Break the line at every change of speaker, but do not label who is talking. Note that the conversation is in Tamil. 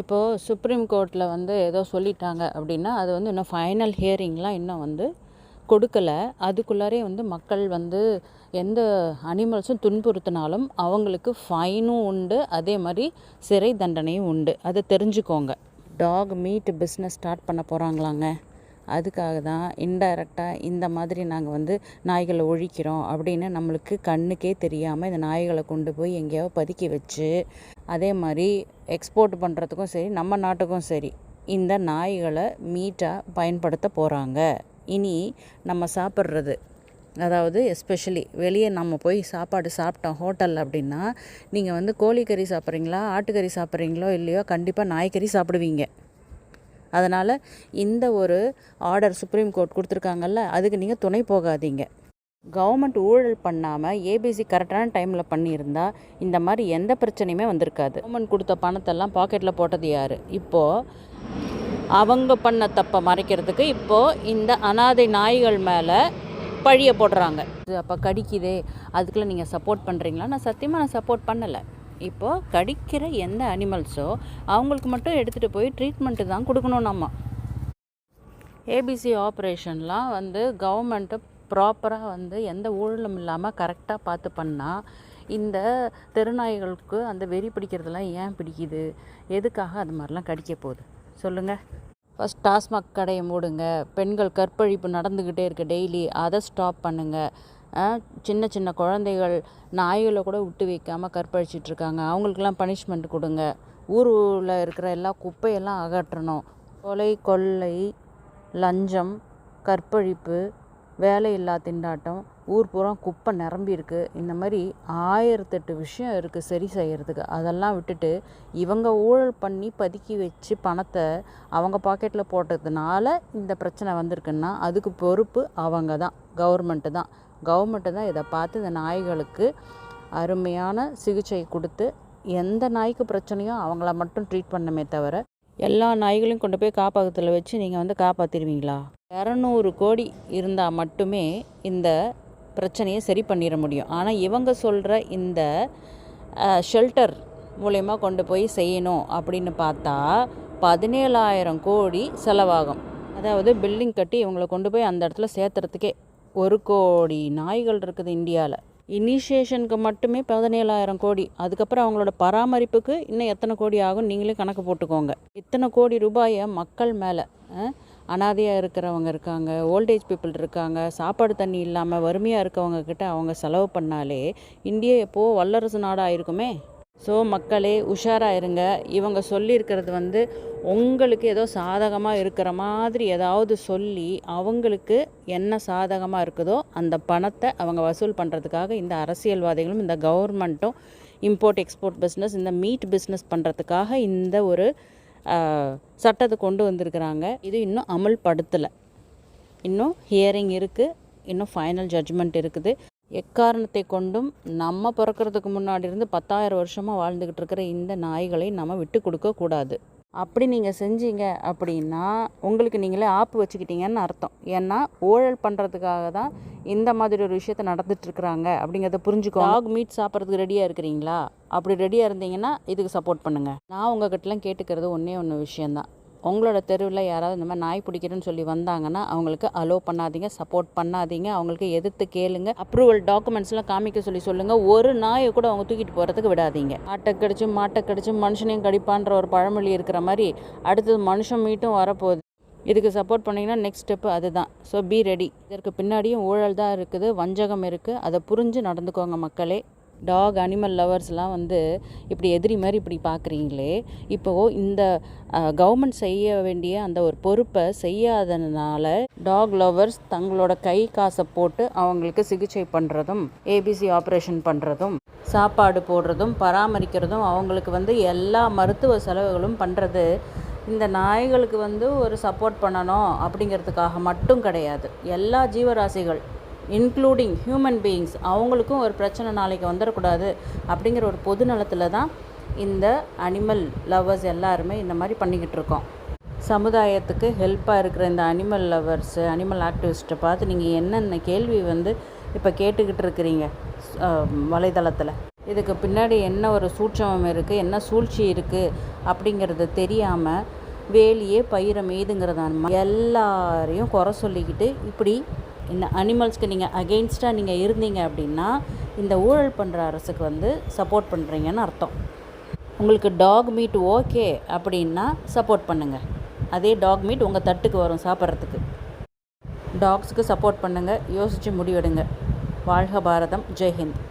இப்போது சுப்ரீம் கோர்ட்டில் வந்து ஏதோ சொல்லிட்டாங்க அப்படின்னா அது வந்து இன்னும் ஃபைனல் ஹியரிங்லாம் இன்னும் வந்து கொடுக்கலை. அதுக்குள்ளாரே வந்து மக்கள் வந்து எந்த அனிமல்ஸும் துன்புறுத்தினாலும் அவங்களுக்கு ஃபைனும் உண்டு, அதே மாதிரி சிறை தண்டனையும் உண்டு. அதை தெரிஞ்சுக்கோங்க. டாக் மீட் பிஸ்னஸ் ஸ்டார்ட் பண்ண போகிறாங்களாங்க. அதுக்காக தான் இன்டைரக்டாக இந்த மாதிரி நாங்கள் வந்து நாய்களை ஒழிக்கிறோம் அப்படின்னு நம்மளுக்கு கண்ணுக்கே தெரியாமல் இந்த நாய்களை கொண்டு போய் எங்கேயாவது பதுக்கி வச்சு அதே மாதிரி எக்ஸ்போர்ட் பண்ணுறதுக்கும் சரி நம்ம நாட்டுக்கும் சரி இந்த நாய்களை மீட்டாக பயன்படுத்த போகிறாங்க. இனி நம்ம சாப்பிட்றது, அதாவது எஸ்பெஷலி வெளியே நம்ம போய் சாப்பாடு சாப்பிட்டோம் ஹோட்டல் அப்படின்னா, நீங்கள் வந்து கோழிக்கறி சாப்பிட்றீங்களா ஆட்டுக்கறி சாப்பிட்றீங்களோ இல்லையோ கண்டிப்பாக நாய்க்கறி சாப்பிடுவீங்க. அதனால் இந்த ஒரு ஆர்டர் சுப்ரீம் கோர்ட் கொடுத்துருக்காங்கல்ல, அதுக்கு நீங்கள் துணை போகாதீங்க. கவர்மெண்ட் ஊழல் பண்ணாமல் ஏபிசி கரெக்டான டைமில் பண்ணியிருந்தா இந்த மாதிரி எந்த பிரச்சனையுமே வந்திருக்காது. கவர்மெண்ட் கொடுத்த பணத்தெல்லாம் பாக்கெட்டில் போட்டது யார்? இப்போது அவங்க பண்ண தப்பை மறைக்கிறதுக்கு இப்போது இந்த அனாதை நாய்கள் மேலே பழியை போடுறாங்க. அப்போ கடிக்குதே அதுக்குள்ளே நீங்கள் சப்போர்ட் பண்ணுறீங்களா? நான் சத்தியமாக சப்போர்ட் பண்ணலை. இப்போது கடிக்கிற எந்த அனிமல்ஸோ அவங்களுக்கு மட்டும் எடுத்துகிட்டு போய் ட்ரீட்மெண்ட்டு தான் கொடுக்கணும். நம்ம ஏபிசி ஆப்ரேஷன்லாம் வந்து கவர்மெண்ட்டு ப்ராப்பராக வந்து எந்த ஊழலும் இல்லாமல் கரெக்டாக பார்த்து பண்ணால் இந்த தெருநாய்களுக்கு அந்த வெறி பிடிக்கிறதுலாம் ஏன் பிடிக்குது? எதுக்காக அது மாதிரிலாம் கடிக்க போகுது சொல்லுங்கள்? ஃபஸ்ட் டாஸ்மாக் கடையை மூடுங்க. பெண்கள் கற்பழிப்பு நடந்துக்கிட்டே இருக்குது டெய்லி, அதை ஸ்டாப் பண்ணுங்கள். சின்ன சின்ன குழந்தைகள் நாய்களை கூட விட்டு வைக்காமல் கற்பழிச்சிட்ருக்காங்க, அவங்களுக்கெல்லாம் பனிஷ்மெண்ட் கொடுங்க. ஊரில் இருக்கிற எல்லா குப்பையெல்லாம் அகற்றணும். கொலை, கொள்ளை, லஞ்சம், கற்பழிப்பு, வேலையில்லா திண்டாட்டம், ஊர் பூரா குப்பை நிரம்பி இருக்குது. இந்த மாதிரி 1008 விஷயம் இருக்குது சரி செய்கிறதுக்கு. அதெல்லாம் விட்டுட்டு இவங்க ஊழல் பண்ணி பதுக்கி வச்சு பணத்தை அவங்க பாக்கெட்டில் போட்டதுனால இந்த பிரச்சனை வந்திருக்குன்னா அதுக்கு பொறுப்பு அவங்க தான், கவர்மெண்ட்டு தான். கவர்மெண்ட்டு தான் இதை பார்த்து இந்த நாய்களுக்கு அருமையான சிகிச்சை கொடுத்து எந்த நாய்க்கு பிரச்சனையோ அவங்கள மட்டும் ட்ரீட் பண்ணமே தவிர எல்லா நாய்களையும் கொண்டு போய் காப்பகத்தில் வச்சு நீங்கள் வந்து காப்பாற்றிடுவீங்களா? 200 கோடி இருந்தால் மட்டுமே இந்த பிரச்சனையை சரி பண்ணிட முடியும். ஆனால் இவங்க சொல்கிற இந்த ஷெல்டர் மூலயமா கொண்டு போய் செய்யணும் அப்படின்னு பார்த்தா 17,000 கோடி செலவாகும். அதாவது பில்டிங் கட்டி இவங்களை கொண்டு போய் அந்த இடத்துல சேர்த்துறதுக்கே 1 கோடி நாய்கள் இருக்குது இந்தியாவில். இனிஷியேஷனுக்கு மட்டுமே 17,000 கோடி. அதுக்கப்புறம் அவங்களோட பராமரிப்புக்கு இன்னும் எத்தனை கோடி ஆகும் நீங்களே கணக்கு போட்டுக்கோங்க. இத்தனை கோடி ரூபாயை மக்கள் மேலே, அனாதையாக இருக்கிறவங்க இருக்காங்க, ஓல்டேஜ் பீப்புள் இருக்காங்க, சாப்பாடு தண்ணி இல்லாமல் வறுமையாக இருக்கவங்க கிட்ட அவங்க செலவு பண்ணாலே இந்தியா எப்போது வல்லரசு நாடாக இருக்குமே. ஸோ மக்களே உஷாராக இருங்க. இவங்க சொல்லியிருக்கிறது வந்து உங்களுக்கு ஏதோ சாதகமாக இருக்கிற மாதிரி ஏதாவது சொல்லி அவங்களுக்கு என்ன சாதகமாக இருக்குதோ அந்த பணத்தை அவங்க வசூல் பண்ணுறதுக்காக இந்த அரசியல்வாதிகளும் இந்த கவர்மெண்ட்டும் இம்போர்ட் எக்ஸ்போர்ட் பிஸ்னஸ், இந்த மீட் பிஸ்னஸ் பண்ணுறதுக்காக இந்த ஒரு சட்டத்தை கொண்டு வந்திருக்கிறாங்க. இது இன்னும் அமல்படுத்தலை. இன்னும் ஹியரிங் இருக்குது, இன்னும் ஃபைனல் ஜட்ஜ்மெண்ட் இருக்குது. எக்காரணத்தை கொண்டும் நம்ம பிறக்கிறதுக்கு முன்னாடி இருந்து 10,000 வருஷமாக வாழ்ந்துக்கிட்டு இருக்கிற இந்த நாய்களை நம்ம விட்டு கொடுக்கக்கூடாது. அப்படி நீங்கள் செஞ்சீங்க அப்படின்னா உங்களுக்கு நீங்களே ஆப்பு வச்சுக்கிட்டீங்கன்னு அர்த்தம். ஏன்னா ஊழல் பண்ணுறதுக்காக தான் இந்த மாதிரி ஒரு விஷயத்த நடந்துட்டுருக்குறாங்க அப்படிங்கிறத புரிஞ்சுக்கோ. டாக் மீட் சாப்பிட்றதுக்கு ரெடியாக இருக்கிறீங்களா? அப்படி ரெடியாக இருந்தீங்கன்னா இதுக்கு சப்போர்ட் பண்ணுங்கள். நான் உங்ககிட்டலாம் கேட்டுக்கிறது ஒன்று விஷயந்தான். உங்களோட தெருவில் யாராவது இந்த மாதிரி நாய் பிடிக்கிறேன்னு சொல்லி வந்தாங்கன்னா அவங்களுக்கு அலோவ் பண்ணாதீங்க, சப்போர்ட் பண்ணாதீங்க. அவங்களுக்கு எதிர்த்து கேளுங்க, அப்ரூவல் டாக்குமெண்ட்ஸ்லாம் காமிக்க சொல்லுங்கள். ஒரு நாயை கூட அவங்க தூக்கிட்டு போகிறதுக்கு விடாதீங்க. ஆட்டை கடிச்சு மாட்டை கடிச்சு மனுஷனையும் கடிப்பான்ற ஒரு பழமொழி இருக்கிற மாதிரி அடுத்தது மனுஷன் மீட்டும் வரப்போகுது. இதுக்கு சப்போர்ட் பண்ணிங்கன்னா நெக்ஸ்ட் ஸ்டெப்பு அதுதான். So be ready. இதற்கு பின்னாடியும் ஊழல் தான் இருக்குது, வஞ்சகம் இருக்குது. அதை புரிஞ்சு நடந்துக்கோங்க மக்களே. டாக் அனிமல் லவர்ஸ்லாம் வந்து இப்படி எதிரி மாதிரி இப்படி பார்க்குறீங்களே, இப்போது இந்த கவர்மெண்ட் செய்ய வேண்டிய அந்த ஒரு பொறுப்பை செய்யாததுனால டாக் லவர்ஸ் தங்களோட கை காசை போட்டு அவங்களுக்கு சிகிச்சை பண்ணுறதும், ஏபிசி ஆப்ரேஷன் பண்ணுறதும், சாப்பாடு போடுறதும், பராமரிக்கிறதும், அவங்களுக்கு வந்து எல்லா மருத்துவ செலவுகளும் பண்ணுறது இந்த நாய்களுக்கு வந்து ஒரு சப்போர்ட் பண்ணணும் அப்படிங்கிறதுக்காக மட்டும் கிடையாது. எல்லா ஜீவராசிகள் இன்க்ளூடிங் ஹியூமன் பீயிங்ஸ் அவங்களுக்கும் ஒரு பிரச்சனை நாளைக்கு வந்துடக்கூடாது அப்படிங்கிற ஒரு பொது நலத்தில் தான் இந்த அனிமல் லவ்வர்ஸ் எல்லாருமே இந்த மாதிரி பண்ணிக்கிட்டு இருக்கோம். சமுதாயத்துக்கு ஹெல்ப்பாக இருக்கிற இந்த அனிமல் லவ்வர்ஸு, அனிமல் ஆக்டிவிஸ்ட்டை பார்த்து நீங்கள் என்னென்ன கேள்வி வந்து இப்போ கேட்டுக்கிட்டு இருக்கிறீங்க வலைதளத்தில்? இதுக்கு பின்னாடி என்ன ஒரு சூட்சமம் இருக்குது, என்ன சூழ்ச்சி இருக்குது அப்படிங்கிறது தெரியாமல் வேலியே பயிரை மேய்துங்கிறதான எல்லாரையும் குறை சொல்லிக்கிட்டு இப்படி இந்த அனிமல்ஸ்க்கு நீங்கள் அகெயின்ஸ்டாக நீங்கள் இருந்தீங்க அப்படின்னா இந்த ஊழல் பண்ணுற அரசுக்கு வந்து சப்போர்ட் பண்ணுறீங்கன்னு அர்த்தம். உங்களுக்கு டாக் மீட் ஓகே அப்படின்னா சப்போர்ட் பண்ணுங்கள். அதே டாக் மீட் உங்கள் தட்டுக்கு வரும் சாப்பிட்றதுக்கு. டாக்ஸுக்கு சப்போர்ட் பண்ணுங்கள், யோசித்து முடிவெடுங்க. வாழ்க பாரதம், ஜெய்ஹிந்த்.